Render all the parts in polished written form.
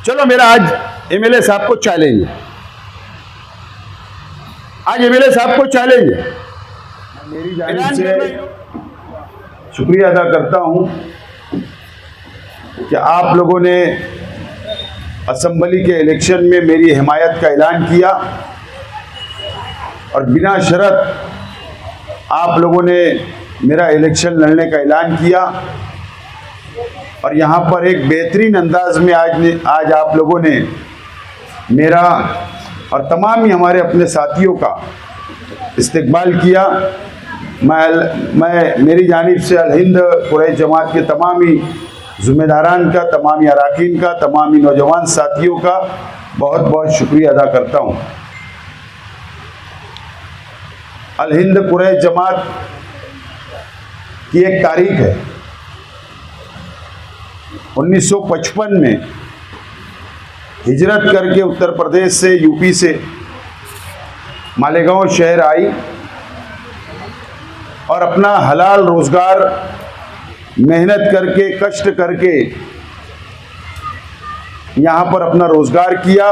चलो मेरा आज एमएलए साहब को चैलेंज है, आज एमएलए साहब को चैलेंज है। मेरी जानिब से शुक्रिया अदा करता हूं कि आप लोगों ने असेंबली के इलेक्शन में मेरी हिमायत का ऐलान किया और बिना शर्त आप लोगों ने मेरा इलेक्शन लड़ने का ऐलान किया और यहाँ पर एक बेहतरीन अंदाज में आज आप लोगों ने मेरा और तमाम ही हमारे अपने साथियों का इस्तकबाल किया। मैं मेरी जानिब से अल हिंद कुरैश जमात के तमाम ही ज़िम्मेदारान का, तमाम ही अरकान का, तमाम ही नौजवान साथियों का बहुत बहुत शुक्रिया अदा करता हूँ। अल हिंद कुरैश जमात की एक तारीख है, 1955 में हिजरत करके उत्तर प्रदेश से, यूपी से मालेगांव शहर आई और अपना हलाल रोज़गार मेहनत करके, कष्ट करके यहाँ पर अपना रोज़गार किया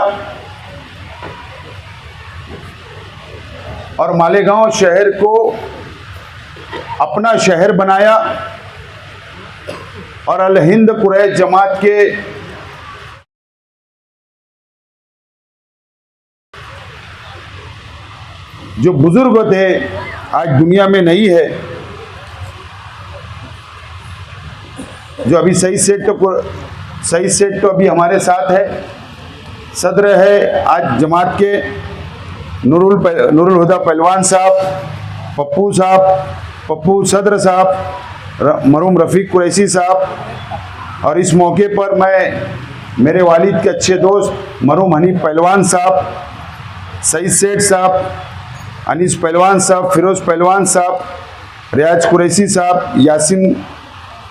और मालेगांव शहर को अपना शहर बनाया और अल हिंद कुरैश जमात के जो बुजुर्ग थे, आज दुनिया में नहीं है, जो अभी सही सेट तो अभी हमारे साथ है, सदर है आज जमात के नूरुल हुदा पहलवान साहब, पप्पू सदर साहब, मरहूम रफ़ीक कुरैशी साहब, और इस मौके पर मैं मेरे वालिद के अच्छे दोस्त मरहूम हनीफ पहलवान साहब, सईद सेठ साहब, अनीस पहलवान साहब, फिरोज़ पहलवान साहब, रियाज कुरैशी साहब,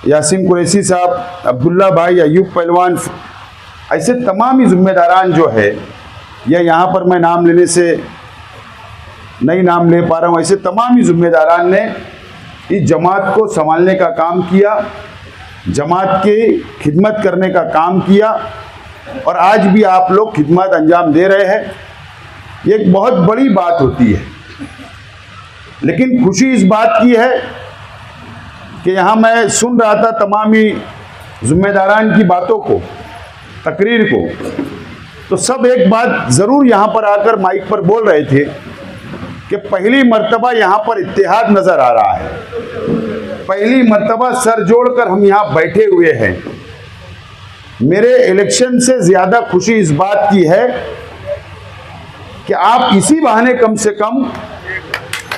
यासिन कुरैशी साहब, अब्दुल्ला भाई, अयूब पहलवान, ऐसे तमाम ही ज़िम्मेदारान जो है, या यहाँ पर मैं नाम लेने से नहीं नाम ले पा रहा हूँ, ऐसे तमाम ही ज़िम्मेदारान ने इस जमात को संभालने का काम किया, जमात की खिदमत करने का काम किया और आज भी आप लोग खिदमत अंजाम दे रहे हैं। ये एक बहुत बड़ी बात होती है, लेकिन खुशी इस बात की है कि यहाँ मैं सुन रहा था तमाम ही ज़िम्मेदारान की बातों को, तकरीर को, तो सब एक बात ज़रूर यहाँ पर आकर माइक पर बोल रहे थे कि पहली मर्तबा यहाँ पर इत्तेहाद नज़र आ रहा है, पहली मर्तबा सर जोड़कर हम यहाँ बैठे हुए हैं। मेरे इलेक्शन से ज़्यादा खुशी इस बात की है कि आप इसी बहाने कम से कम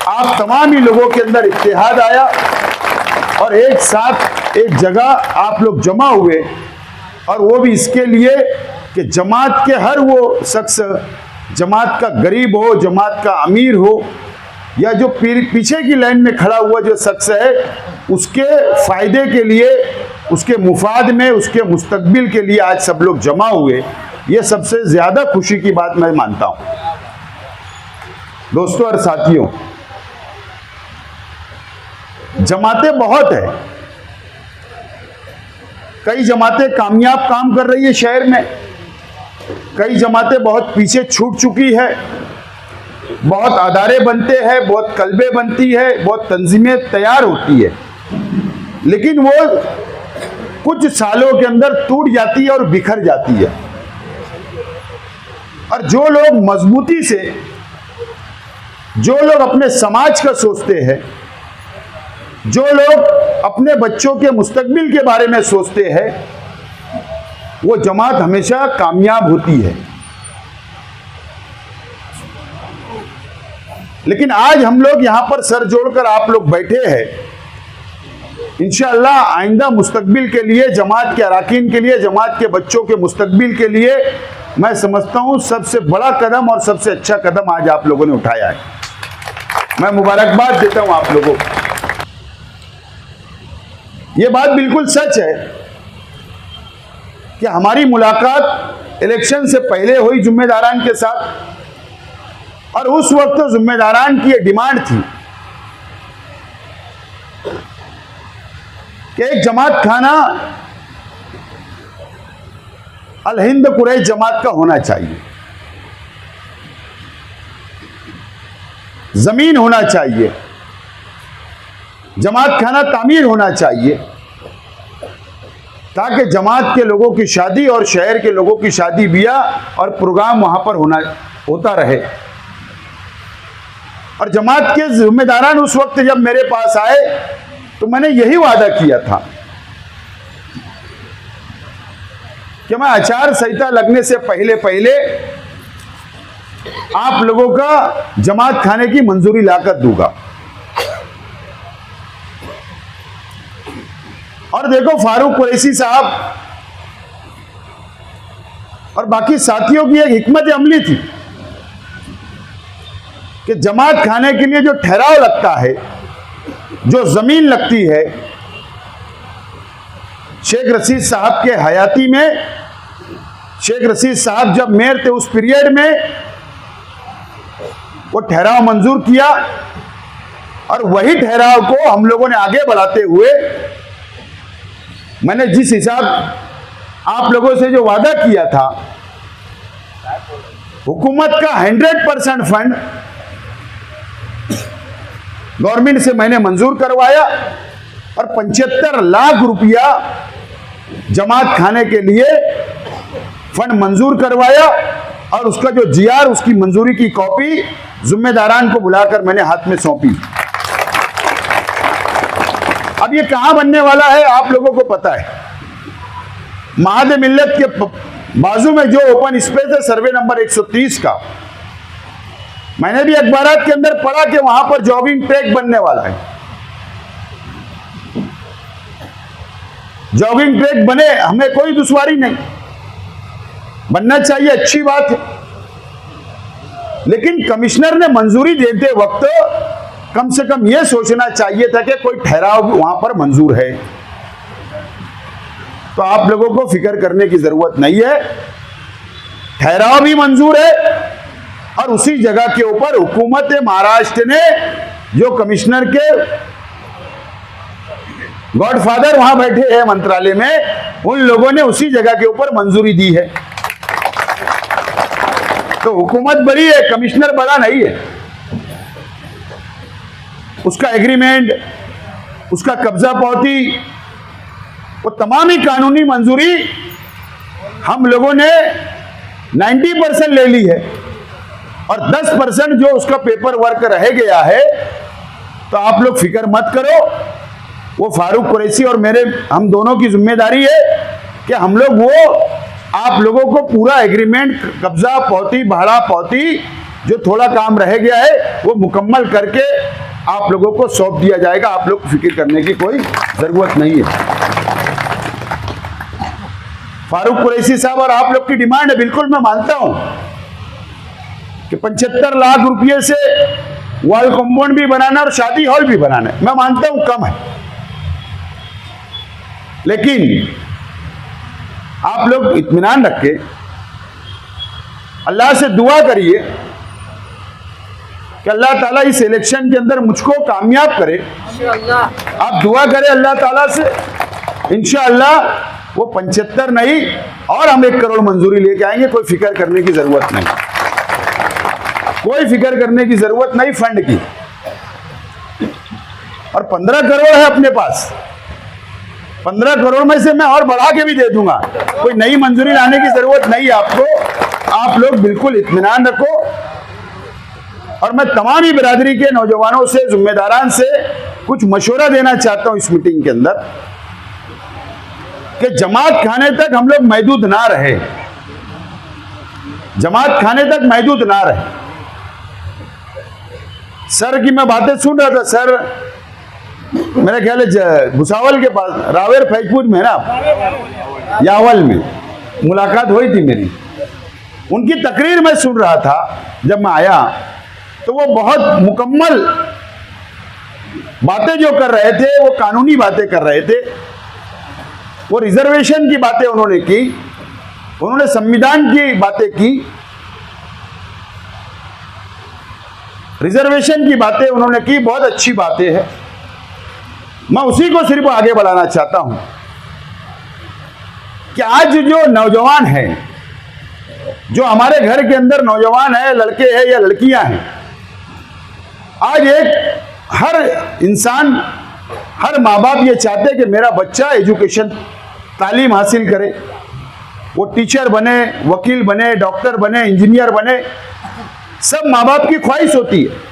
आप तमाम ही लोगों के अंदर इत्तेहाद आया और एक साथ एक जगह आप लोग जमा हुए, और वो भी इसके लिए कि जमात के हर वो शख्स, जमात का गरीब हो, जमात का अमीर हो, या जो पीछे की लाइन में खड़ा हुआ जो शख्स है, उसके फ़ायदे के लिए, उसके मुफाद में, उसके मुस्तकबिल के लिए आज सब लोग जमा हुए। ये सबसे ज़्यादा खुशी की बात मैं मानता हूँ। दोस्तों और साथियों, जमातें बहुत है, कई जमातें कामयाब काम कर रही है शहर में, कई जमातें बहुत पीछे छूट चुकी है, बहुत अदारे बनते हैं, बहुत कल्बे बनती है, बहुत तंजीमें तैयार होती है, लेकिन वो कुछ सालों के अंदर टूट जाती है और बिखर जाती है। और जो लोग मजबूती से, जो लोग अपने समाज का सोचते हैं, जो लोग अपने बच्चों के मुस्तकबिल के बारे में सोचते हैं, वो जमात हमेशा कामयाब होती है। लेकिन आज हम लोग यहाँ पर सर जोड़कर आप लोग बैठे हैं, इंशाअल्लाह आइंदा मुस्तकबिल के लिए, जमात के अरकान के लिए, जमात के बच्चों के मुस्तकबिल के लिए मैं समझता हूँ सबसे बड़ा कदम और सबसे अच्छा कदम आज आप लोगों ने उठाया है। मैं मुबारकबाद देता हूँ आप लोगों को। ये बात बिल्कुल सच है कि हमारी मुलाकात इलेक्शन से पहले हुई जिम्मेदारान के साथ, और उस वक्त तो जिम्मेदारान की ये डिमांड थी कि एक जमात खाना अल हिंद कुरैश जमात का होना चाहिए, जमीन होना चाहिए, जमात खाना तामीर होना चाहिए, ताकि जमात के लोगों की शादी और शहर के लोगों की शादी ब्याह और प्रोग्राम वहां पर होता रहे। और जमात के जिम्मेदारान उस वक्त जब मेरे पास आए तो मैंने यही वादा किया था कि मैं आचार संहिता लगने से पहले पहले आप लोगों का जमात खाने की मंजूरी लाकर दूंगा। और देखो, फारूक कुरैशी साहब और बाकी साथियों की एक हिकमत अमली थी कि जमात खाने के लिए जो ठहराव लगता है, जो जमीन लगती है, शेख रशीद साहब के हयाती में, शेख रशीद साहब जब मेयर थे उस पीरियड में वो ठहराव मंजूर किया। और वही ठहराव को हम लोगों ने आगे बढ़ाते हुए मैंने जिस हिसाब आप लोगों से जो वादा किया था, हुकूमत का 100% फंड गवर्नमेंट से मैंने मंजूर करवाया और 75 लाख रुपया जमात खाने के लिए फंड मंजूर करवाया। और उसका जो जीआर, उसकी मंजूरी की कॉपी जिम्मेदारान को बुलाकर मैंने हाथ में सौंपी। अब ये कहां बनने वाला है आप लोगों को पता है। महाद मिल्लत के बाजू में जो ओपन स्पेस है सर्वे नंबर 130 का, मैंने भी अखबारात के अंदर पढ़ा कि वहां पर जॉगिंग ट्रैक बनने वाला है। जॉगिंग ट्रैक बने, हमें कोई दुश्वारी नहीं, बनना चाहिए, अच्छी बात है। लेकिन कमिश्नर ने मंजूरी देते वक्त कम से कम यह सोचना चाहिए था कि कोई ठहराव वहां पर मंजूर है। तो आप लोगों को फिक्र करने की जरूरत नहीं है, ठहराव भी मंजूर है। और उसी जगह के ऊपर हुकूमत महाराष्ट्र ने जो कमिश्नर के गॉडफादर वहां बैठे हैं मंत्रालय में, उन लोगों ने उसी जगह के ऊपर मंजूरी दी है। तो हुकूमत बड़ी है, कमिश्नर बड़ा नहीं है। उसका एग्रीमेंट, उसका कब्जा पावती, वो तमाम ही कानूनी मंजूरी हम लोगों ने 90% ले ली है। और 10% जो उसका पेपर वर्क रह गया है, तो आप लोग फिक्र मत करो, वो फारूक कुरैशी और हम दोनों की जिम्मेदारी है कि हम लोग वो आप लोगों को पूरा एग्रीमेंट, कब्जा पावती, भाड़ा पावती, जो थोड़ा काम रह गया है वो मुकम्मल करके आप लोगों को सौंप दिया जाएगा। आप लोग फिक्र करने की कोई जरूरत नहीं है। फारूक कुरैशी साहब और आप लोग की डिमांड है, बिल्कुल मैं मानता हूं कि 75 लाख रुपए से वॉल कंपाउंड भी बनाना और शादी हॉल भी बनाना, मैं मानता हूं कम है। लेकिन आप लोग इत्मीनान रख के अल्लाह से दुआ करिए कि अल्लाह ताला इस इलेक्शन के अंदर मुझको कामयाब करे। आप दुआ करें अल्लाह ताला से, इंशाअल्लाह वो 75 नहीं और हम 1 करोड़ मंजूरी लेके आएंगे। कोई फिक्र करने की जरूरत नहीं, कोई फिक्र करने की जरूरत नहीं फंड की। और 15 करोड़ है अपने पास, 15 करोड़ में से मैं और बढ़ा के भी दे दूंगा। कोई नई मंजूरी लाने की जरूरत नहीं है आपको। आप लोग बिल्कुल इत्मीनान रखो। और मैं तमाम ही बिरादरी के नौजवानों से, जिम्मेदारान से कुछ मशवरा देना चाहता हूं इस मीटिंग के अंदर कि जमात खाने तक हम लोग महदूद ना रहे, जमात खाने तक महदूद ना रहे। सर की मैं बातें सुन रहा था, सर मेरा ख्याल है भुसावल के पास रावेर फैजपुर में ना, यावल में मुलाकात हुई थी मेरी। उनकी तकरीर में सुन रहा था जब मैं आया, तो वो बहुत मुकम्मल बातें जो कर रहे थे, वो कानूनी बातें कर रहे थे। वो रिजर्वेशन की बातें उन्होंने की, उन्होंने संविधान की बातें की, रिजर्वेशन की बातें उन्होंने की। बहुत अच्छी बातें हैं, मैं उसी को सिर्फ आगे बढ़ाना चाहता हूं कि आज जो नौजवान हैं, जो हमारे घर के अंदर नौजवान है, लड़के हैं या लड़कियां हैं, आज हर इंसान, हर माँ बाप ये चाहते हैं कि मेरा बच्चा एजुकेशन, तालीम हासिल करे, वो टीचर बने, वकील बने, डॉक्टर बने, इंजीनियर बने, सब माँ बाप की ख्वाहिश होती है।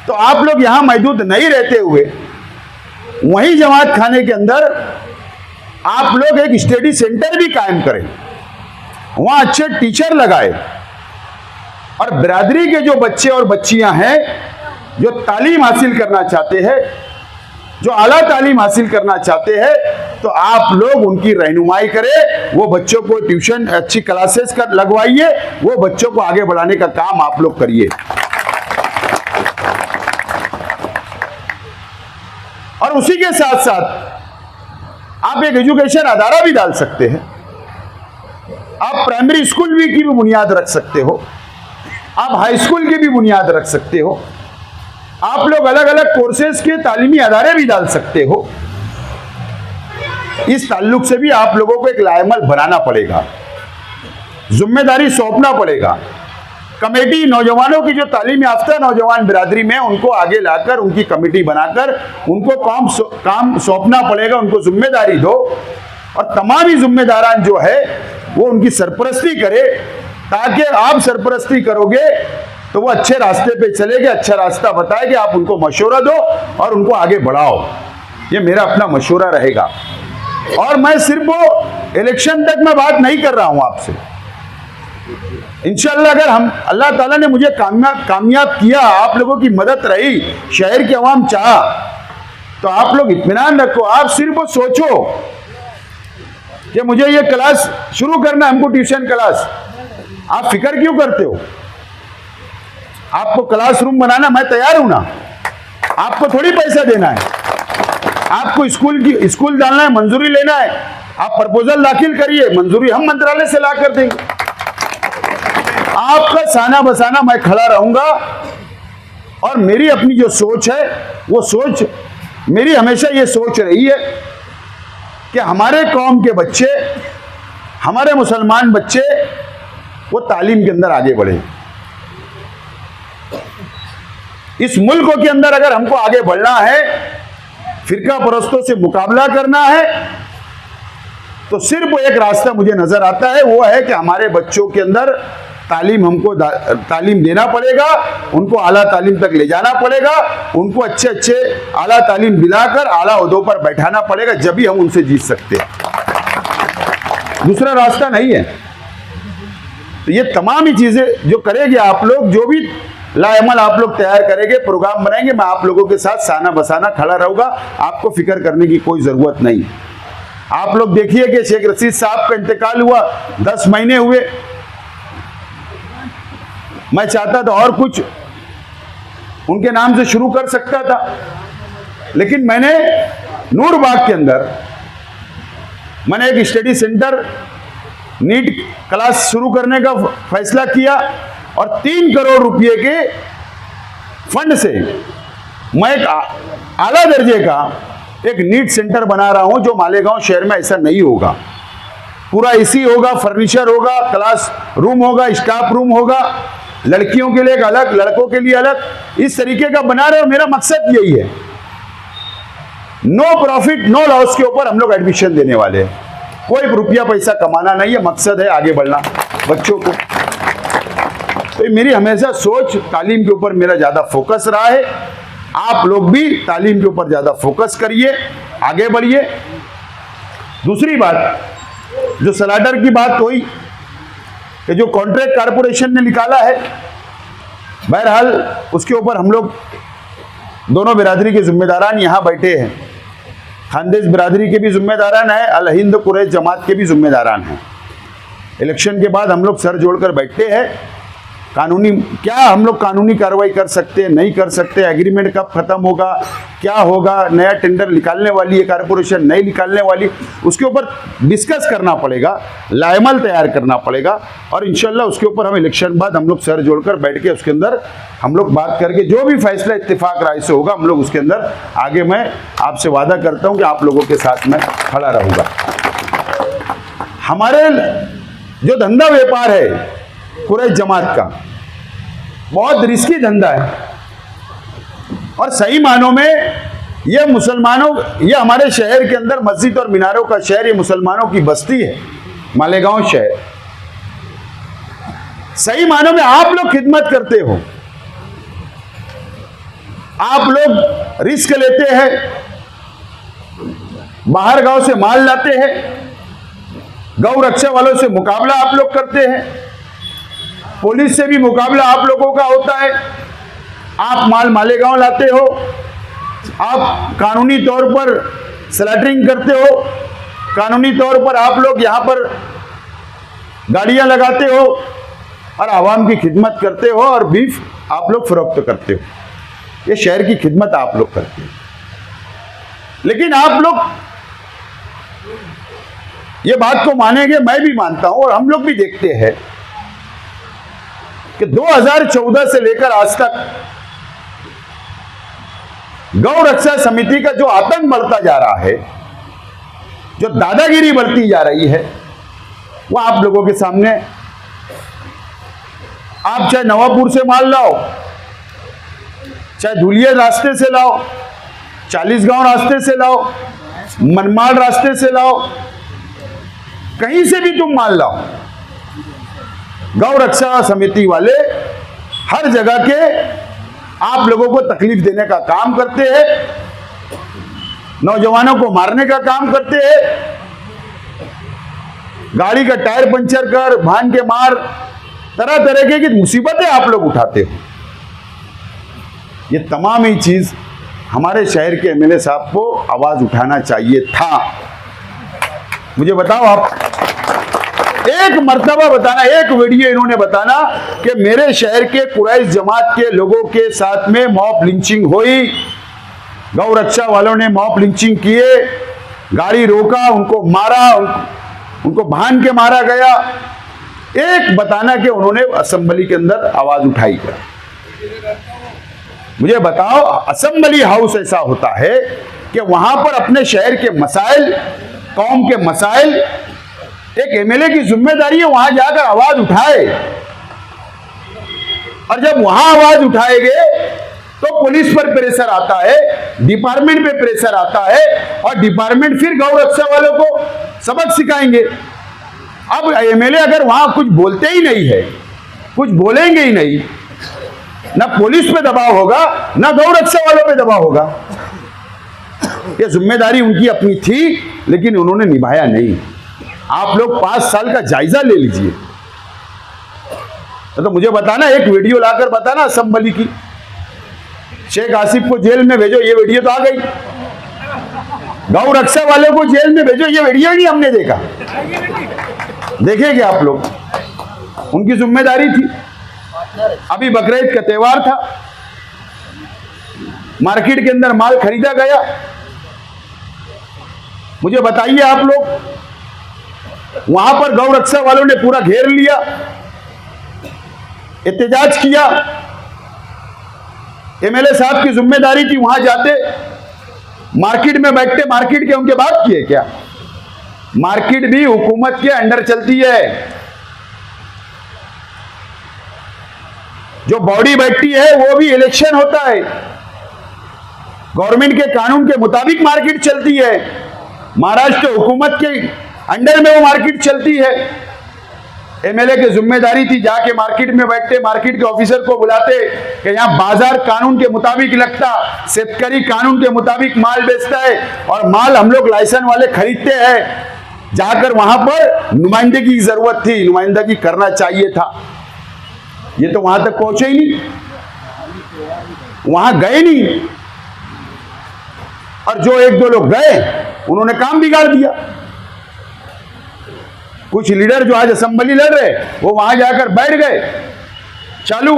तो आप लोग यहां मौजूद नहीं रहते हुए वहीं जमात खाने के अंदर आप लोग एक स्टडी सेंटर भी कायम करें, वहां अच्छे टीचर लगाए, और बिरादरी के जो बच्चे और बच्चियां हैं जो तालीम हासिल करना चाहते हैं, जो आला तालीम हासिल करना चाहते हैं, तो आप लोग उनकी रहनुमाई करें, वो बच्चों को ट्यूशन, अच्छी क्लासेस कर लगवाइए, वो बच्चों को आगे बढ़ाने का काम आप लोग करिए। और उसी के साथ साथ आप एक एजुकेशन अदारा भी डाल सकते हैं। आप प्राइमरी स्कूल की भी बुनियाद रख सकते हो, आप हाई स्कूल की भी बुनियाद रख सकते हो, आप लोग अलग अलग कोर्सेज के तालीमी अदारे भी डाल सकते हो। इस ताल्लुक से भी आप लोगों को एक लायमल बनाना पड़ेगा, जिम्मेदारी सौंपना पड़ेगा। कमेटी, नौजवानों की जो तालीम याफ्ता नौजवान बिरादरी में, उनको आगे लाकर उनकी कमेटी बनाकर उनको काम सौंपना पड़ेगा, उनको जिम्मेदारी दो, और तमाम ही जिम्मेदारान जो है वो उनकी सरपरस्ती करे, ताकि आप सरपरस्ती करोगे तो वो अच्छे रास्ते पे चलेंगे, अच्छा रास्ता बताएंगे, आप उनको मशवरा दो और उनको आगे बढ़ाओ। ये मेरा अपना मशवरा रहेगा। और मैं सिर्फ वो इलेक्शन तक मैं बात नहीं कर रहा हूं आपसे। इंशाअल्लाह अगर अल्लाह ताला ने मुझे कामयाब किया, आप लोगों की मदद रही, शहर की आवाम चाहा, तो आप लोग इत्मीनान रखो। आप सिर्फ वो सोचो कि मुझे ये क्लास शुरू करना है, हमको ट्यूशन क्लास। आप फिक्र क्यों करते हो? आपको क्लासरूम बनाना मैं तैयार हूं ना, आपको थोड़ी पैसा देना है। आपको स्कूल डालना है, मंजूरी लेना है, आप प्रपोजल दाखिल करिए, मंजूरी हम मंत्रालय से ला कर देंगे। आपका साना बसाना मैं खड़ा रहूंगा। और मेरी अपनी जो सोच है, वो सोच मेरी हमेशा ये सोच रही है कि हमारे कौम के बच्चे, हमारे मुसलमान बच्चे, वो तालीम के अंदर आगे बढ़े। इस मुल्क के अंदर अगर हमको आगे बढ़ना है, फिरका परस्तों से मुकाबला करना है, तो सिर्फ एक रास्ता मुझे नजर आता है, वो है कि हमारे बच्चों के अंदर हमको तालीम देना पड़ेगा, उनको आला तालीम तक ले जाना पड़ेगा, उनको अच्छे अच्छे आला तालीम दिलाकर आला ओहदों पर बैठाना पड़ेगा, जब भी हम उनसे जीत सकते हैं। दूसरा रास्ता नहीं है। तो ये तमाम ही चीजें जो करेंगे आप लोग, जो भी लाएमल आप लोग तैयार करेंगे, प्रोग्राम बनाएंगे, मैं आप लोगों के साथ साना बसाना खड़ा रहूंगा। आपको फिक्र करने की कोई जरूरत नहीं। आप लोग देखिए कि शेख रशीद साहब का इंतकाल हुआ, 10 महीने हुए। मैं चाहता था और कुछ उनके नाम से शुरू कर सकता था, लेकिन मैंने नूरबाग के अंदर मैंने एक स्टडी सेंटर, नीट क्लास शुरू करने का फैसला किया, और 3 करोड़ रुपए के फंड से मैं एक आला दर्जे का एक नीट सेंटर बना रहा हूं, जो मालेगांव शहर में ऐसा नहीं होगा। पूरा एसी होगा, फर्नीचर होगा, क्लास रूम होगा, स्टाफ रूम होगा, लड़कियों के लिए एक अलग, लड़कों के लिए अलग, इस तरीके का बना रहे। और मेरा मकसद यही है, नो प्रॉफिट नो लॉस के ऊपर हम लोग एडमिशन देने वाले हैं। कोई रुपया पैसा कमाना नहीं है, मकसद है आगे बढ़ना बच्चों को। तो मेरी हमेशा सोच तालीम के ऊपर मेरा ज्यादा फोकस रहा है। आप लोग भी तालीम के ऊपर ज्यादा फोकस करिए, आगे बढ़िए। दूसरी बात, जो सलाटर की बात हुई कि जो कॉन्ट्रैक्ट कारपोरेशन ने निकाला है, बहरहाल उसके ऊपर हम लोग दोनों बिरादरी के जिम्मेदारान यहाँ बैठे हैं। खानदेश बिरादरी के भी जिम्मेदारान हैं, अल हिंद कुरैश जमात के भी जिम्मेदारान हैं। इलेक्शन के बाद हम लोग सर जोड़कर बैठते हैं, कानूनी क्या हम लोग कानूनी कार्रवाई कर सकते हैं, नहीं कर सकते, एग्रीमेंट कब खत्म होगा, क्या होगा, नया टेंडर निकालने वाली है कारपोरेशन, नहीं निकालने वाली, उसके ऊपर डिस्कस करना पड़ेगा, लाएमल तैयार करना पड़ेगा। और इंशाल्लाह उसके ऊपर हम इलेक्शन बाद हम लोग सर जोड़कर बैठ के उसके अंदर हम लोग बात करके जो भी फैसला इत्तेफाक राय से होगा, हम लोग उसके अंदर आगे, मैं आपसे वादा करता हूं कि आप लोगों के साथ मैं खड़ा रहूंगा। हमारे जो धंधा व्यापार है कुरैश जमात का, बहुत रिस्की धंधा है। और सही मानों में ये मुसलमानों, ये हमारे शहर के अंदर मस्जिद और मीनारों का शहर, ये मुसलमानों की बस्ती है, मालेगांव शहर। सही मानों में आप लोग खिदमत करते हो, आप लोग रिस्क लेते हैं, बाहर गांव से माल लाते हैं, गौ रक्षा वालों से मुकाबला आप लोग करते हैं, पुलिस से भी मुकाबला आप लोगों का होता है। आप माल मालेगांव लाते हो, आप कानूनी तौर पर स्लैटरिंग करते हो, कानूनी तौर पर आप लोग यहां पर गाड़ियां लगाते हो और आवाम की खिदमत करते हो और बीफ आप लोग फरोख्त करते हो। ये शहर की खिदमत आप लोग करते हो। लेकिन आप लोग ये बात को मानेंगे, मैं भी मानता हूं और हम लोग भी देखते हैं कि 2014 से लेकर आज तक गौ रक्षा समिति का जो आतंक बढ़ता जा रहा है, जो दादागिरी बढ़ती जा रही है, वो आप लोगों के सामने। आप चाहे नवापुर से माल लाओ, चाहे धुलिया रास्ते से लाओ, 40 गांव रास्ते से लाओ, मनमाड़ रास्ते से लाओ, कहीं से भी तुम माल लाओ, गौ रक्षा समिति वाले हर जगह के आप लोगों को तकलीफ देने का काम करते हैं, नौजवानों को मारने का काम करते हैं, गाड़ी का टायर पंचर कर, भान के मार, तरह तरह की मुसीबतें आप लोग उठाते हो। ये तमाम ही चीज हमारे शहर के एमएलए साहब को आवाज उठाना चाहिए था। मुझे बताओ, आप एक मर्तबा बताना, एक वीडियो इन्होंने बताना कि मेरे शहर के कुरैश जमात के लोगों के साथ में मॉब लिंचिंग हुई, गौ रक्षा वालों ने मॉब लिंचिंग किए, गाड़ी रोका, उनको मारा, उनको भान के मारा गया। एक बताना कि उन्होंने असेंबली के अंदर आवाज उठाई। मुझे बताओ, असेंबली हाउस ऐसा होता है कि वहां पर अपने शहर के मसाइल, कौम के मसाइल, एक एमएलए की जिम्मेदारी है वहां जाकर आवाज उठाए। और जब वहां आवाज उठाएंगे तो पुलिस पर प्रेशर आता है, डिपार्टमेंट पे प्रेशर आता है और डिपार्टमेंट फिर गौ रक्षा वालों को सबक सिखाएंगे। अब एमएलए अगर वहां कुछ बोलते ही नहीं है, कुछ बोलेंगे ही नहीं, ना पुलिस पे दबाव होगा, ना गौ रक्षा वालों पे दबाव होगा। ये जिम्मेदारी उनकी अपनी थी, लेकिन उन्होंने निभाया नहीं। आप लोग 5 साल का जायजा ले लीजिए। तो मुझे बताना, एक वीडियो लाकर बताना असेंबली की, शेख आसिफ को जेल में भेजो, ये वीडियो तो आ गई। गौ रक्षा वालों को जेल में भेजो, ये वीडियो नहीं हमने देखा। देखेंगे आप लोग, उनकी जिम्मेदारी थी। अभी बकरीद का त्योहार था, मार्केट के अंदर माल खरीदा गया। मुझे बताइए आप लोग, वहां पर गौ रक्षा वालों ने पूरा घेर लिया, एहतजाज किया। एमएलए साहब की जिम्मेदारी थी वहां जाते, मार्केट में बैठते, मार्केट के उनके बात किए क्या? मार्केट भी हुकूमत के अंडर चलती है। जो बॉडी बैठती है वो भी इलेक्शन होता है, गवर्नमेंट के कानून के मुताबिक मार्केट चलती है। महाराष्ट्र हुकूमत के अंडर में वो मार्केट चलती है। एमएलए की जिम्मेदारी थी जाके मार्केट में बैठते, मार्केट के ऑफिसर को बुलाते कि यहाँ बाजार कानून के मुताबिक लगता, शेतकरी कानून के मुताबिक माल बेचता है और माल हम लोग लाइसेंस वाले खरीदते हैं। जाकर वहां पर नुमाइंदगी की जरूरत थी, नुमाइंदगी करना चाहिए था। ये तो वहां तक पहुंचे ही नहीं, वहां गए नहीं। और जो 1-2 लोग गए, उन्होंने काम बिगाड़ दिया। कुछ लीडर जो आज असेंबली लड़ रहे, वो वहां जाकर बैठ गए, चालू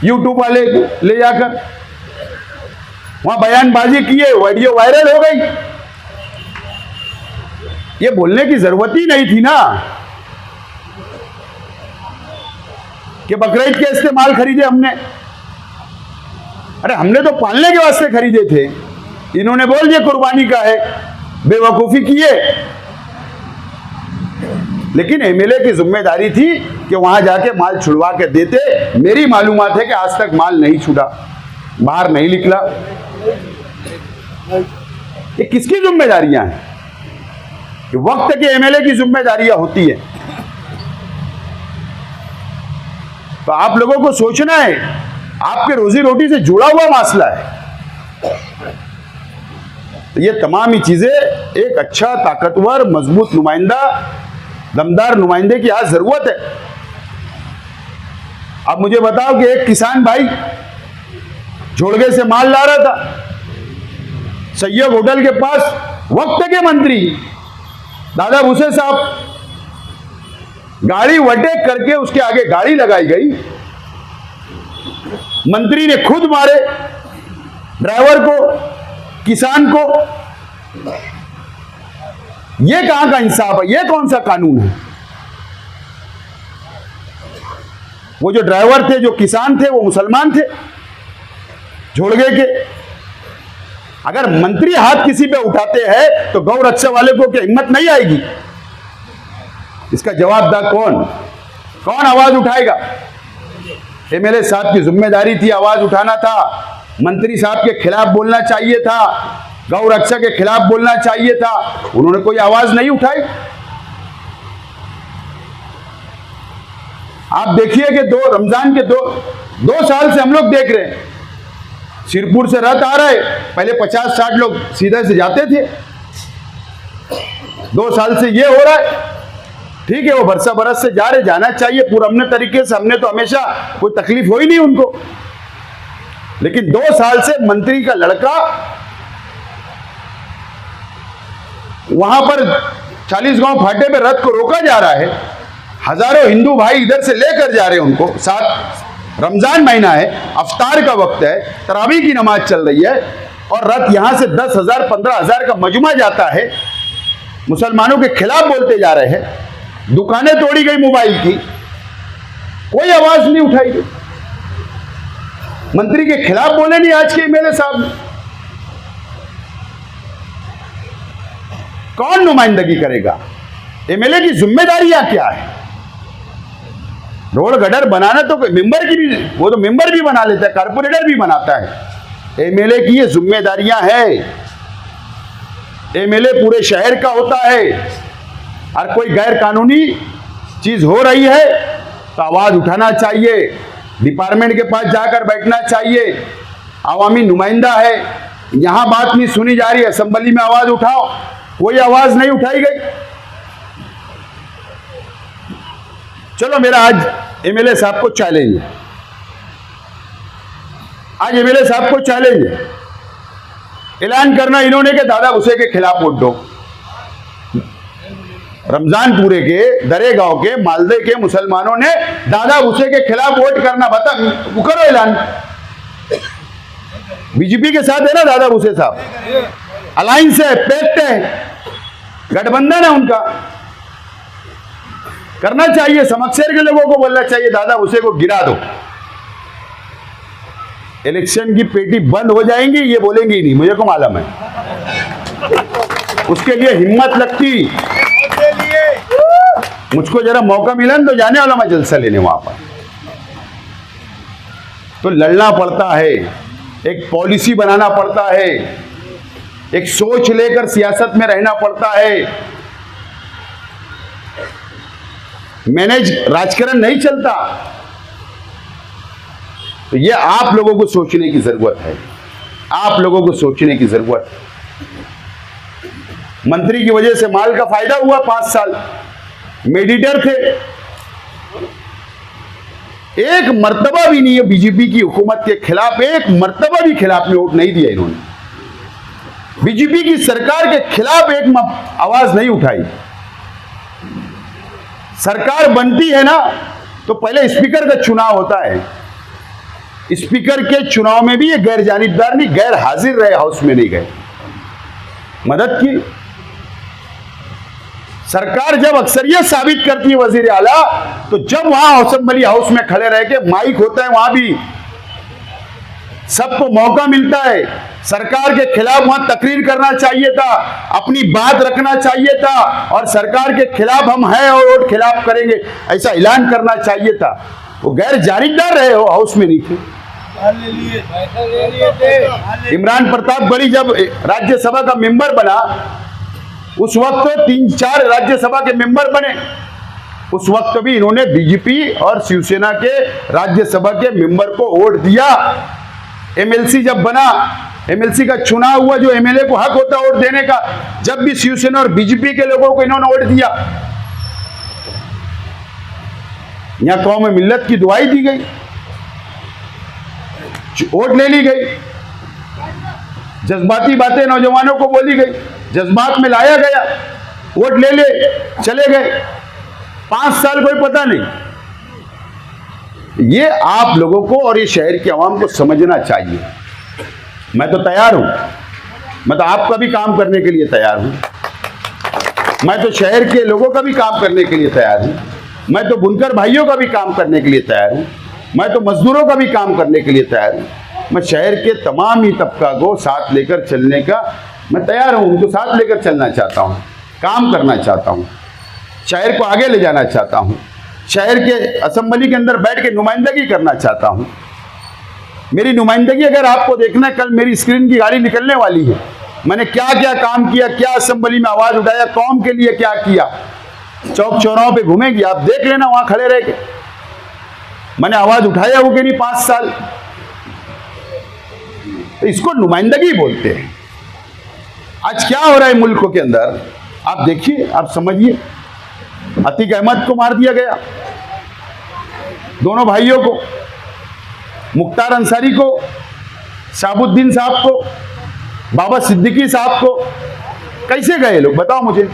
यूट्यूब वाले ले जाकर वहां बयानबाजी किए, वीडियो वायरल हो गई। ये बोलने की जरूरत ही नहीं थी ना कि बकरीद के इस्तेमाल खरीदे हमने। अरे हमने तो पालने के वास्ते खरीदे थे, इन्होंने बोल दिया कुर्बानी का है, बेवकूफी किए। लेकिन एमएलए की जिम्मेदारी थी कि वहां जाके माल छुड़वा के देते। मेरी मालूमात है कि आज तक माल नहीं छुड़ा, बाहर नहीं निकला। ये किसकी जिम्मेदारियां हैं? वक्त के एमएलए की जिम्मेदारियां होती है। तो आप लोगों को सोचना है, आपके रोजी रोटी से जुड़ा हुआ मसला है। तो ये तमाम ही चीजें एक अच्छा, ताकतवर, मजबूत नुमाइंदा, दमदार नुमाइंदे की आज जरूरत है। अब मुझे बताओ कि एक किसान भाई झोड़गे से माल ला रहा था, सैयद होटल के पास वक्त के मंत्री दादा भूसे साहब, गाड़ी वटेक करके उसके आगे गाड़ी लगाई गई, मंत्री ने खुद मारे ड्राइवर को, किसान को। यह कहां का इंसाफ है? यह कौन सा कानून है? वो जो ड्राइवर थे, जो किसान थे, वो मुसलमान थे झोड़गे के। अगर मंत्री हाथ किसी पे उठाते हैं तो गौ रक्षा वाले को क्या हिम्मत नहीं आएगी? इसका जवाबदार कौन आवाज उठाएगा? एमएलए साहब की जिम्मेदारी थी आवाज उठाना था, मंत्री साहब के खिलाफ बोलना चाहिए था, गौ रक्षा के खिलाफ बोलना चाहिए था। उन्होंने कोई आवाज नहीं उठाई। आप देखिए कि रमजान के दो साल से हम लोग देख रहे हैं, सिरपुर से रथ आ रहा है, पहले 50-60 लोग सीधे से जाते थे, 2 साल से ये हो रहा है। ठीक है, वो बरस से जा रहे, जाना चाहिए पुरअमन तरीके से, हमने तो हमेशा कोई तकलीफ हो ही नहीं उनको। लेकिन 2 साल से मंत्री का लड़का वहां पर 40 गांव फाटे पे रथ को रोका जा रहा है, हजारों हिंदू भाई इधर से लेकर जा रहे हैं उनको। साथ रमजान महीना है, अफ्तार का वक्त है, तरावी की नमाज चल रही है, और रथ यहां से 10,000 15,000 का मजमा जाता है, मुसलमानों के खिलाफ बोलते जा रहे हैं। दुकानें तोड़ी गई मोबाइल की, कोई आवाज नहीं उठाई गई, मंत्री के खिलाफ बोले नहीं आज के एमएलए साहब ने। कौन नुमाइंदगी करेगा? एमएलए की जिम्मेदारियां क्या है? रोड गटर बनाना तो मेंबर की भी, वो तो मेंबर भी बना लेता है, कारपोरेटर भी बनाता है। एमएलए की ये जिम्मेदारियां है। एमएलए पूरे शहर का होता है, और कोई गैर कानूनी चीज हो रही है तो आवाज उठाना चाहिए, डिपार्टमेंट के पास जाकर बैठना चाहिए। आवामी नुमाइंदा है, यहां बात नहीं सुनी जा रही, असेंबली में आवाज उठाओ, कोई आवाज नहीं उठाई गई। चलो, मेरा आज एमएलए साहब को चैलेंज है, आज एमएलए साहब को चैलेंज है, ऐलान करना इन्होंने कि दादा भूसे के खिलाफ वोट दो। रमजानपुरे के, दरे गांव के, मालदे के मुसलमानों ने दादा भूसे के खिलाफ वोट करना, बता करो ऐलान। बीजेपी के साथ है ना दादा भूसे साहब, अलायंस है, पैक्ट है, गठबंधन है उनका। करना चाहिए, समक्षेर के लोगों को बोलना चाहिए दादा भूसे को गिरा दो। इलेक्शन की पेटी बंद हो जाएंगी, ये बोलेंगे ही नहीं, मुझे को मालूम है। उसके लिए हिम्मत लगती, मुझको जरा मौका मिला तो जाने वाला मैं जलसा लेने वहां पर। तो लड़ना पड़ता है, एक पॉलिसी बनाना पड़ता है, एक सोच लेकर सियासत में रहना पड़ता है। मैनेज राजकारण नहीं चलता। तो ये आप लोगों को सोचने की जरूरत है, आप लोगों को सोचने की जरूरत है। मंत्री की वजह से माल का फायदा हुआ, 5 साल मेडिटर थे, एक मर्तबा भी नहीं है बीजेपी की हुकूमत के खिलाफ, एक मर्तबा भी खिलाफ में वोट नहीं दिया इन्होंने। बीजेपी की सरकार के खिलाफ एक आवाज नहीं उठाई। सरकार बनती है ना तो पहले स्पीकर का चुनाव होता है, स्पीकर के चुनाव में भी ये गैर जानिबदार नहीं, गैर हाजिर रहे, हाउस में नहीं गए, मदद की। सरकार जब अक्सरियत साबित करती है वजीर आला, तो जब वहां असेंबली हाउस में खड़े रह के, माइक होता है वहां भी, सबको मौका मिलता है, सरकार के खिलाफ वहां तकरीर करना चाहिए था, अपनी बात रखना चाहिए था और सरकार के खिलाफ हम हैं और वोट खिलाफ करेंगे ऐसा ऐलान करना चाहिए था। वो गैर जारीदार रहे हो, हाउस में नहीं थे। इमरान प्रताप गढ़ी जब राज्यसभा का मेंबर बना, उस वक्त 3-4 राज्यसभा के मेंबर बने, उस वक्त भी इन्होंने बीजेपी और शिवसेना के राज्यसभा के मेंबर को वोट दिया। एमएलसी जब बना, एमएलसी का चुनाव हुआ, जो एमएलए को हक होता है वोट देने का, जब भी शिवसेना और बीजेपी के लोगों को इन्होंने वोट दिया। यहां कौम मिल्लत की दुआई दी गई, वोट ले ली गई, जज्बाती बातें नौजवानों को बोली गई, जज्बात में लाया गया, वोट ले चले गए। 5 साल कोई पता नहीं। ये आप लोगों को और ये शहर की आवाम को समझना चाहिए। मैं तो तैयार हूं, मैं तो आपका भी काम करने के लिए तैयार हूं, मैं तो शहर के लोगों का भी काम करने के लिए तैयार हूं, मैं तो बुनकर भाइयों का भी काम करने के लिए तैयार हूं, मैं तो मजदूरों का भी काम करने के लिए तैयार हूं। मैं शहर के तमाम ही तबका को साथ लेकर चलने का मैं तैयार हूं, उनको साथ लेकर चलना चाहता हूं, काम करना चाहता हूं, शहर को आगे ले जाना चाहता हूं, शहर के असेंबली के अंदर बैठ के नुमाइंदगी करना चाहता हूं। मेरी नुमाइंदगी अगर आपको देखना है, कल मेरी स्क्रीन की गाड़ी निकलने वाली है, मैंने क्या क्या काम किया, क्या असेंबली में आवाज उठाया, कौम के लिए क्या किया, चौक चौराहों पे घूमेगी, आप देख लेना वहां खड़े रह के मैंने आवाज उठाया हो कि नहीं 5 साल। तो इसको नुमाइंदगी बोलते हैं। आज क्या हो रहा है मुल्क के अंदर, आप देखिए, आप समझिए। अतीक अहमद को मार दिया गया, दोनों भाइयों को, मुख्तार अंसारी को, शाहबुद्दीन साहब को, बाबा सिद्दीकी साहब को। कैसे गए लोग, बताओ मुझे।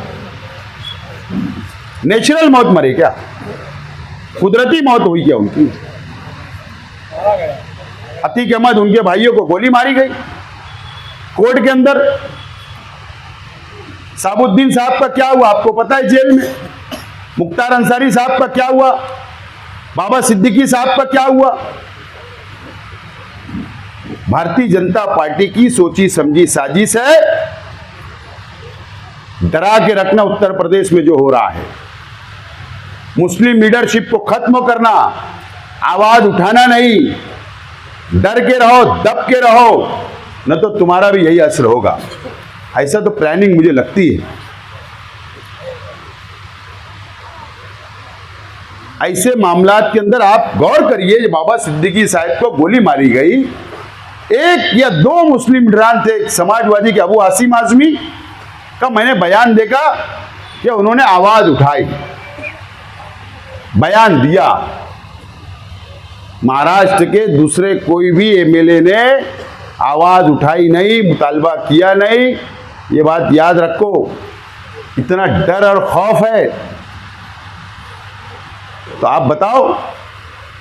नेचुरल मौत मरे क्या, कुदरती मौत हुई क्या उनकी? अतीक अहमद, उनके भाइयों को गोली मारी गई कोर्ट के अंदर। शाहबुद्दीन साहब का क्या हुआ आपको पता है, जेल में। मुख्तार अंसारी साहब का क्या हुआ, बाबा सिद्दीकी साहब का क्या हुआ। भारतीय जनता पार्टी की सोची समझी साजिश है डरा के रखना उत्तर प्रदेश में जो हो रहा है, मुस्लिम लीडरशिप को खत्म करना, आवाज उठाना नहीं, डर के रहो, दब के रहो, न तो तुम्हारा भी यही असर होगा। ऐसा तो प्लानिंग मुझे लगती है। ऐसे मामलात के अंदर आप गौर करिए, बाबा सिद्दीकी साहब को गोली मारी गई, 1 या 2 मुस्लिम लीडरान थे, समाजवादी के अबू आसिम आजमी का मैंने बयान देखा कि उन्होंने आवाज उठाई, बयान दिया। महाराष्ट्र के दूसरे कोई भी एमएलए ने आवाज उठाई नहीं, मुतालबा किया नहीं। ये बात याद रखो। इतना डर और खौफ है तो आप बताओ,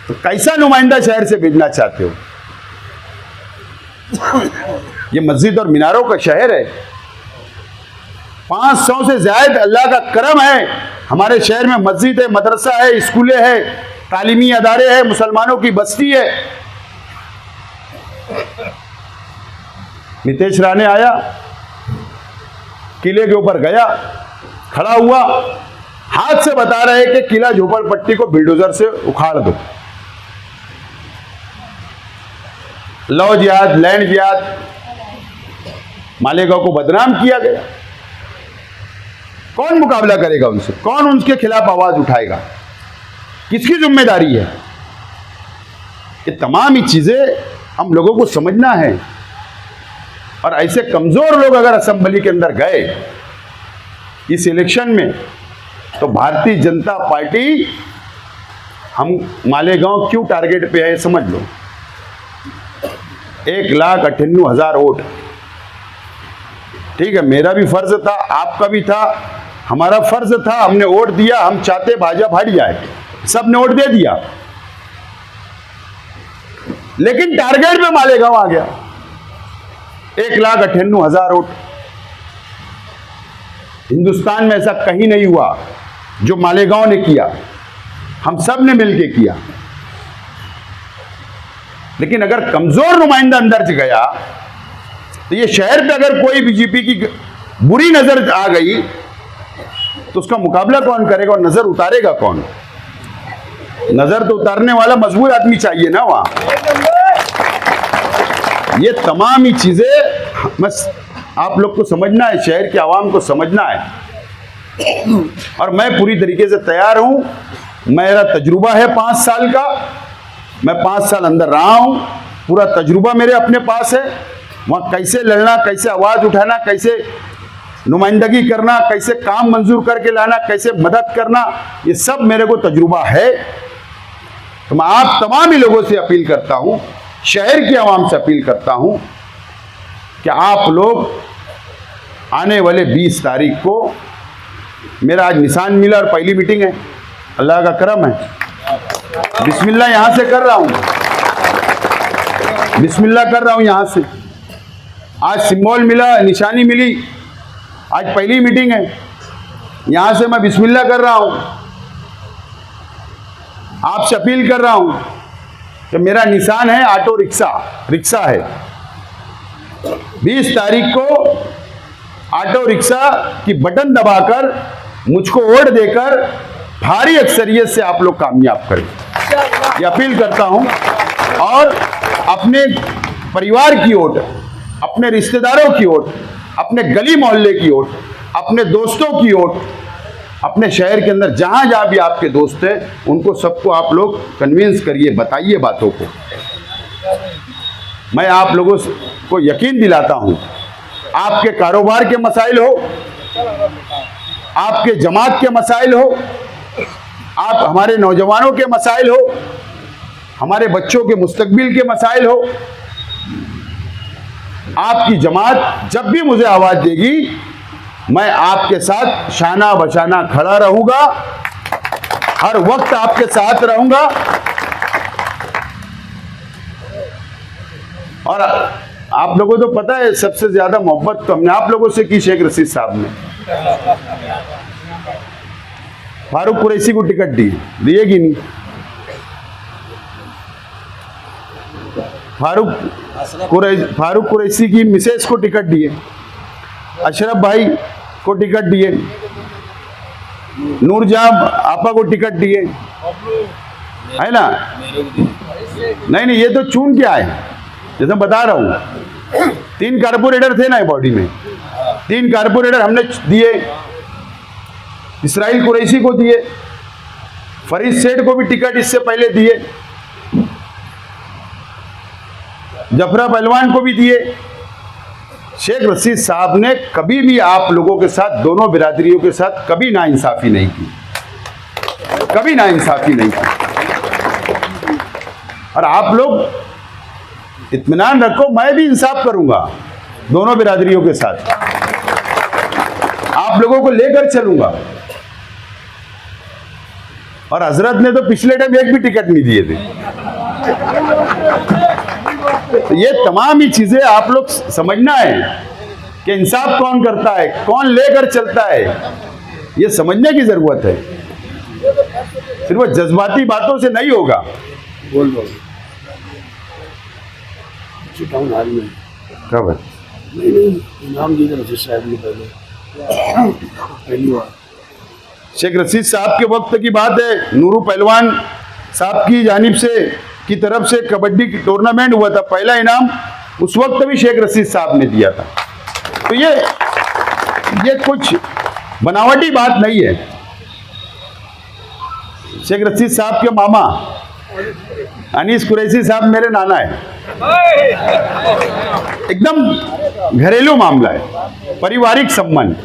तो कैसा नुमाइंदा शहर से भेजना चाहते हो? ये मस्जिद और मीनारों का शहर है। 500 से ज्यादा अल्लाह का करम है, हमारे शहर में मस्जिद है, मदरसा है, स्कूलें है, तालीमी अदारे हैं, मुसलमानों की बस्ती है। नीतीश राणे आया, किले के ऊपर गया, खड़ा हुआ, हाथ से बता रहे कि किला झोपड़पट्टी को बिल्डोजर से उखाड़ दो। लव जिहाद, लैंड जिहाद, मालेगांव को बदनाम किया गया। कौन मुकाबला करेगा उनसे? कौन उनके खिलाफ आवाज उठाएगा? किसकी जिम्मेदारी है? ये तमाम ही चीजें हम लोगों को समझना है। और ऐसे कमजोर लोग अगर असेंबली के अंदर गए इस इलेक्शन में, तो भारतीय जनता पार्टी, हम मालेगांव क्यों टारगेट पे है समझ लो। 1,98,000 वोट, ठीक है, मेरा भी फर्ज था, आपका भी था, हमारा फर्ज था, हमने वोट दिया। हम चाहते भाजपा हट जाए, सब ने वोट दे दिया, लेकिन टारगेट पे मालेगांव आ गया। 1,98,000 वोट। हिंदुस्तान में ऐसा कहीं नहीं हुआ जो मालेगांव ने किया, हम सब ने मिलकर किया। लेकिन अगर कमजोर नुमाइंदा अंदर से गया तो ये शहर पे अगर कोई बीजेपी की बुरी नजर आ गई तो उसका मुकाबला कौन करेगा और नजर उतारेगा कौन? नजर तो उतारने वाला मजबूत आदमी चाहिए ना वहां। ये तमाम ही चीजें बस आप लोग को समझना है, शहर की आवाम को समझना है। और मैं पूरी तरीके से तैयार हूं। मेरा तजुर्बा है 5 साल का, मैं 5 साल अंदर रहा हूं, पूरा तजुर्बा मेरे अपने पास है। वहां कैसे लड़ना, कैसे आवाज उठाना, कैसे नुमाइंदगी करना, कैसे काम मंजूर करके लाना, कैसे मदद करना, ये सब मेरे को तजुर्बा है। तो मैं आप तमाम ही लोगों से अपील करता हूं, शहर की आवाम से अपील करता हूं कि आप लोग आने वाले 20 तारीख को, मेरा आज निशान मिला और पहली मीटिंग है, अल्लाह का करम है, बिस्मिल्लाह यहां से कर रहा हूं, बिस्मिल्लाह कर रहा हूं यहां से। आज सिंबल मिला, निशानी मिली, आज पहली मीटिंग है, यहां से मैं बिस्मिल्लाह कर रहा हूं। आपसे अपील कर रहा हूं कि मेरा निशान है ऑटो रिक्शा, रिक्शा है। 20 तारीख को ऑटो रिक्शा की बटन दबाकर मुझको वोट देकर भारी अक्सरियत से आप लोग कामयाब करें, ये अपील करता हूं। और अपने परिवार की ओट, अपने रिश्तेदारों की ओट, अपने गली मोहल्ले की ओट, अपने दोस्तों की ओट, अपने शहर के अंदर जहां जहां भी आपके दोस्त हैं, उनको सबको आप लोग कन्विंस करिए, बताइए बातों को। मैं आप लोगों को यकीन दिलाता हूं, आपके कारोबार के मसाइल हो, आपके जमात के मसाइल हो, आप हमारे नौजवानों के मसाइल हो, हमारे बच्चों के मुस्तकबिल के मसाइल हो, आपकी जमात जब भी मुझे आवाज देगी, मैं आपके साथ शाना बशाना खड़ा रहूंगा, हर वक्त आपके साथ रहूंगा। और आप लोगों को तो पता है, सबसे ज्यादा मोहब्बत तो हमने आप लोगों से की शेख रशीद साहब ने। फारूक कुरैशी को टिकट दी, दिएगी नहीं। फारूक कुरैशी की मिसेस को टिकट दिए, अशरफ भाई को टिकट दिए, नूरजहां आपा को टिकट दिए, है ना? नहीं, ये तो चुन के आए, जैसे बता रहा हूं। 3 कारपोरेटर थे ना बॉडी में, 3 कारपोरेटर हमने दिए, इसराइल कुरैशी को दिए, फरीद सेठ को भी टिकट इससे पहले दिए, जफरा पहलवान को भी दिए। शेख रशीद साहब ने कभी भी आप लोगों के साथ, दोनों बिरादरियों के साथ कभी नाइंसाफी नहीं की, कभी नाइंसाफी नहीं की। और आप लोग इत्मीनान रखो, मैं भी इंसाफ करूंगा दोनों बिरादरियों के साथ, आप लोगों को लेकर चलूंगा। और हजरत ने तो पिछले टाइम एक भी टिकट नहीं दिए थे। तो ये तमाम ही चीजें आप लोग समझना है कि इंसाफ कौन करता है, कौन लेकर चलता है, ये समझने की जरूरत है। सिर्फ वो जज्बाती बातों से नहीं होगा। बोल हाल में कब है? नहीं, इनाम दी रशीद साहब ने पहली बार। शेख रशीद साहब के वक्त की बात है, नूरू पहलवान साहब की जानिब से की तरफ से कबड्डी की टूर्नामेंट हुआ था, पहला इनाम उस वक्त भी शेख रशीद साहब ने दिया था। तो ये कुछ बनावटी बात नहीं है। शेख रशीद साहब के मामा अनीस कुरैशी साहब मेरे नाना है, एकदम घरेलू मामला है, पारिवारिक संबंध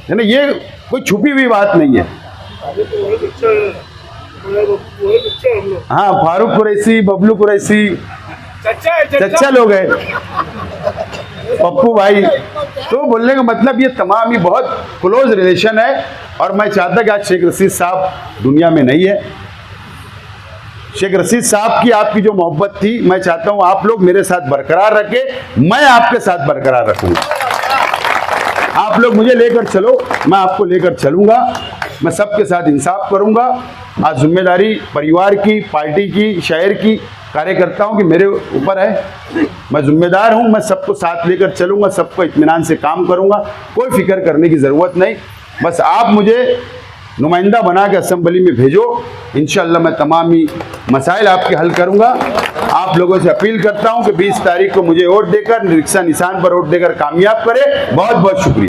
है ना, ये कोई छुपी हुई बात नहीं है। हाँ, फारूक कुरैशी, बबलू कुरैशी चच्चा लोग हैं, पप्पू भाई। तो बोलने का मतलब ये तमाम ही बहुत क्लोज रिलेशन है। और मैं चाहता कि आज शेख रशीद साहब दुनिया में नहीं है। शेख रशीद साहब की आपकी जो मोहब्बत थी, मैं चाहता हूं आप लोग मेरे साथ बरकरार रखें, मैं आपके साथ बरकरार रखूंगा। आप लोग मुझे लेकर चलो, मैं आपको लेकर चलूंगा, मैं सबके साथ इंसाफ करूंगा। आज जिम्मेदारी परिवार की, पार्टी की, शहर की, कार्यकर्ताओं की मेरे ऊपर है। मैं जिम्मेदार हूं, मैं सबको साथ लेकर चलूंगा, सबको इत्मीनान से काम करूंगा, कोई फिक्र करने की ज़रूरत नहीं। बस आप मुझे नुमाइंदा बना के असेंबली में भेजो, इंशाअल्लाह मैं तमाम ही मसाइल आपके हल करूंगा। आप लोगों से अपील करता हूं कि 20 तारीख को मुझे वोट देकर, रिक्शा निशान पर वोट देकर कामयाब करें। बहुत बहुत शुक्रिया।